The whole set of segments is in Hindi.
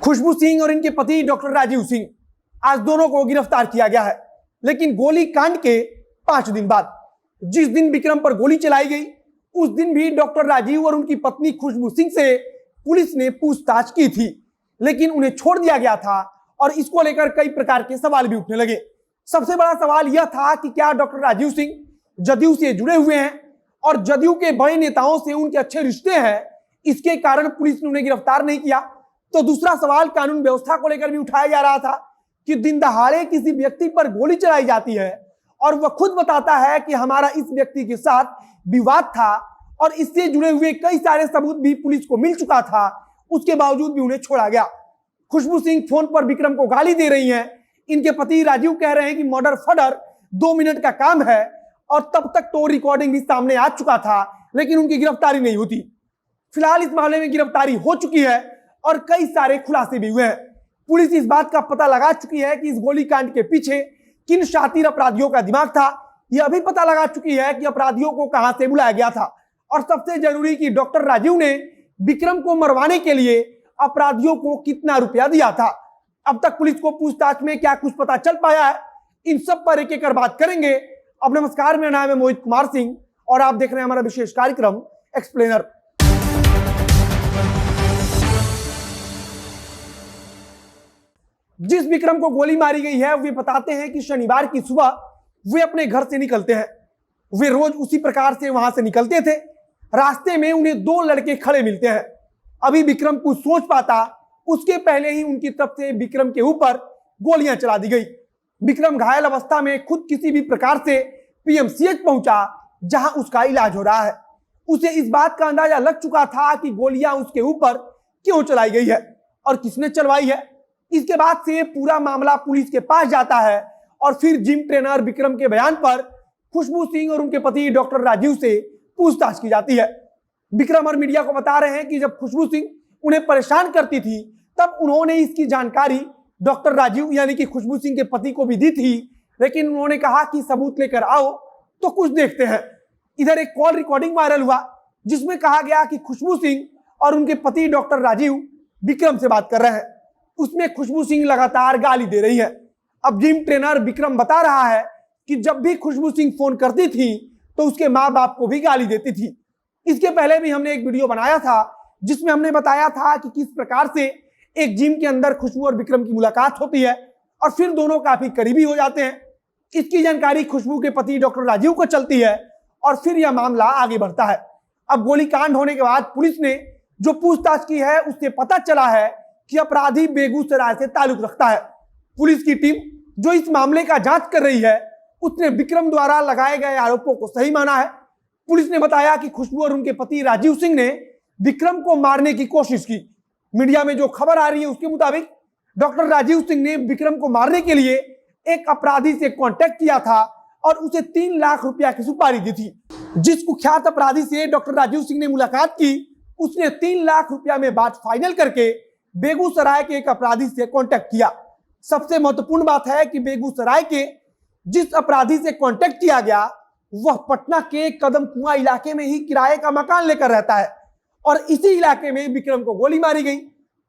खुशबू सिंह और इनके पति डॉक्टर राजीव सिंह, आज दोनों को गिरफ्तार किया गया है। लेकिन गोली कांड के 5 दिन बाद, जिस दिन विक्रम पर गोली चलाई गई, उस दिन भी डॉक्टर राजीव और उनकी पत्नी खुशबू सिंह से पुलिस ने पूछताछ की थी, लेकिन उन्हें छोड़ दिया गया था और इसको लेकर कई प्रकार के सवाल भी उठने लगे। सबसे बड़ा सवाल यह था कि क्या डॉक्टर राजीव सिंह जदयू से जुड़े हुए हैं और जदयू के बड़े नेताओं से उनके अच्छे रिश्ते हैं, इसके कारण पुलिस ने उन्हें गिरफ्तार नहीं किया। तो दूसरा सवाल कानून व्यवस्था को लेकर भी उठाया जा रहा था कि दिन दहाड़े किसी व्यक्ति पर गोली चलाई जाती है और वह खुद बताता है कि हमारा इस व्यक्ति के साथ विवाद था और इससे जुड़े हुए कई सारे सबूत भी पुलिस को मिल चुका था, उसके बावजूद भी उन्हें छोड़ा गया। खुशबू सिंह फोन पर विक्रम को गाली दे रही हैं। इनके पति राजीव कह रहे हैं कि मर्डर फर्डर 2 मिनट का काम है और तब तक तो रिकॉर्डिंग भी सामने आ चुका था, लेकिन उनकी गिरफ्तारी नहीं होती। फिलहाल इस मामले में गिरफ्तारी हो चुकी है और कई सारे खुलासे भी हुए हैं। पुलिस इस बात का पता लगा चुकी है कि इस गोलीकांड के पीछे किन शातिर अपराधियों का दिमाग था। यह भी पता लगा चुकी है कि अपराधियों को कहां से बुलाया गया था और सबसे जरूरी कि डॉक्टर राजीव ने विक्रम को मरवाने के लिए अपराधियों को कितना रुपया दिया था। अब तक पुलिस को पूछताछ में क्या कुछ पता चल पाया है, इन सब पर एक एक बात करेंगे। अब नमस्कार, मेरा नाम है मोहित कुमार सिंह और आप देख रहे हैं हमारा विशेष कार्यक्रम एक्सप्लेनर। जिस विक्रम को गोली मारी गई है, वे बताते हैं कि शनिवार की सुबह वे अपने घर से निकलते हैं। वे रोज उसी प्रकार से वहां से निकलते थे। रास्ते में उन्हें 2 लड़के खड़े मिलते हैं। अभी विक्रम कुछ सोच पाता, उसके पहले ही उनकी तरफ से विक्रम के ऊपर गोलियां चला दी गई। विक्रम घायल अवस्था में खुद किसी भी प्रकार से पीएमसीएच पहुंचा, जहां उसका इलाज हो रहा है। उसे इस बात का अंदाजा लग चुका था कि गोलियां उसके ऊपर क्यों चलाई गई है और किसने चलवाई है। इसके बाद से पूरा मामला पुलिस के पास जाता है और फिर जिम ट्रेनर विक्रम के बयान पर खुशबू सिंह और उनके पति डॉक्टर राजीव से पूछताछ की जाती है। विक्रम और मीडिया को बता रहे हैं कि जब खुशबू सिंह उन्हें परेशान करती थी, तब उन्होंने इसकी जानकारी डॉक्टर राजीव यानी कि खुशबू सिंह के पति को भी दी थी, लेकिन उन्होंने कहा कि सबूत लेकर आओ तो कुछ देखते हैं। इधर एक कॉल रिकॉर्डिंग वायरल हुआ जिसमें कहा गया कि खुशबू सिंह और उनके पति डॉक्टर राजीव विक्रम से बात कर रहे हैं। उसमें खुशबू सिंह लगातार गाली दे रही है। अब जिम ट्रेनर विक्रम बता रहा है कि जब भी खुशबू सिंह फोन करती थी तो उसके माँ बाप को भी गाली देती थी। इसके पहले भी हमने एक वीडियो बनाया था जिसमें हमने बताया था कि किस प्रकार से एक जिम के अंदर खुशबू और विक्रम की मुलाकात होती है और फिर दोनों काफी करीबी हो जाते हैं। इसकी जानकारी खुशबू के पति डॉक्टर राजीव को चलती है और फिर यह मामला आगे बढ़ता है। अब गोलीकांड होने के बाद पुलिस ने जो पूछताछ की है, उससे पता चला है कि अपराधी बेगूसराय से ताल्लुक रखता है। पुलिस की टीम जो इस मामले का जांच कर रही है, उसने विक्रम द्वारा लगाए गए आरोपों को सही माना है। पुलिस ने बताया कि खुशबू और उनके पति राजीव सिंह ने विक्रम को मारने की कोशिश की। मीडिया में जो खबर आ रही है उसके मुताबिक डॉक्टर राजीव सिंह ने विक्रम को मारने के लिए एक अपराधी से कांटेक्ट किया था और उसे 3 लाख रुपया की सुपारी दी थी। जिस कुख्यात अपराधी से डॉक्टर राजीव सिंह ने मुलाकात की, उसने 3 लाख रुपया में बात फाइनल करके बेगूसराय के एक अपराधी से कांटेक्ट किया। सबसे महत्वपूर्ण बात है कि बेगूसराय के जिस अपराधी से कांटेक्ट किया गया, वह पटना के कदम कुआं इलाके में ही किराए का मकान लेकर रहता है और इसी इलाके में विक्रम को गोली मारी गई।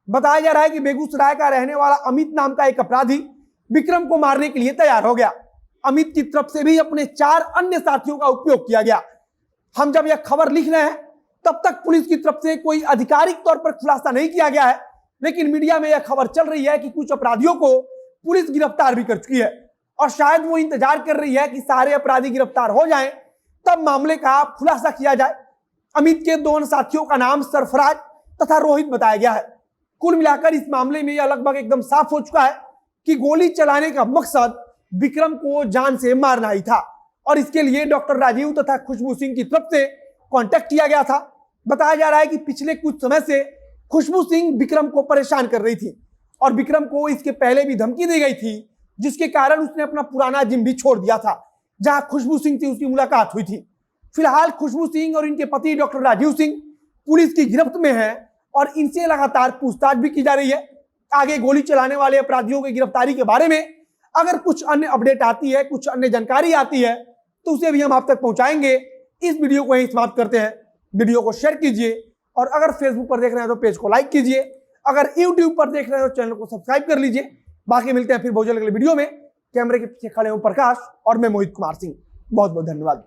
बताया जा रहा है कि बेगूसराय का रहने वाला अमित नाम का एक अपराधी विक्रम को मारने के लिए तैयार हो गया। अमित की तरफ से भी अपने 4 अन्य साथियों का उपयोग किया गया। हम जब यह खबर लिख रहे हैं तब तक पुलिस की तरफ से कोई आधिकारिक तौर पर खुलासा नहीं किया गया है, लेकिन मीडिया में यह खबर चल रही है कि कुछ अपराधियों को पुलिस गिरफ्तार भी कर चुकी है और शायद वो इंतजार कर रही है कि सारे अपराधी गिरफ्तार हो जाएं, तब मामले का खुलासा किया जाए। अमित के 2 साथियों का नाम सरफराज तथा रोहित बताया गया है। कुल मिलाकर इस मामले में यह लगभग एकदम साफ हो चुका है कि गोली चलाने का मकसद विक्रम को जान से मारना ही था और इसके लिए डॉक्टर राजीव तथा खुशबू सिंह की तरफ से कांटेक्ट किया गया था। बताया जा रहा है कि पिछले कुछ समय से खुशबू सिंह विक्रम को परेशान कर रही थी और विक्रम को इसके पहले भी धमकी दी गई थी, जिसके कारण उसने अपना पुराना जिम भी छोड़ दिया था जहां खुशबू सिंह से उसकी मुलाकात हुई थी। फिलहाल खुशबू सिंह और इनके पति डॉक्टर राजीव सिंह पुलिस की गिरफ्त में हैं और इनसे लगातार पूछताछ भी की जा रही है। आगे गोली चलाने वाले अपराधियों की गिरफ्तारी के बारे में अगर कुछ अन्य अपडेट आती है, कुछ अन्य जानकारी आती है, तो उसे भी हम आप तक पहुंचाएंगे। इस वीडियो को यहीं समाप्त करते हैं। वीडियो को शेयर कीजिए और अगर फेसबुक पर देख रहे हैं तो पेज को लाइक कीजिए। अगर यूट्यूब पर देख रहे हो चैनल को सब्सक्राइब कर लीजिए। बाकी मिलते हैं फिर बहुत जल्द अगले वीडियो में। कैमरे के पीछे खड़े हो प्रकाश और मैं मोहित कुमार सिंह। बहुत बहुत धन्यवाद।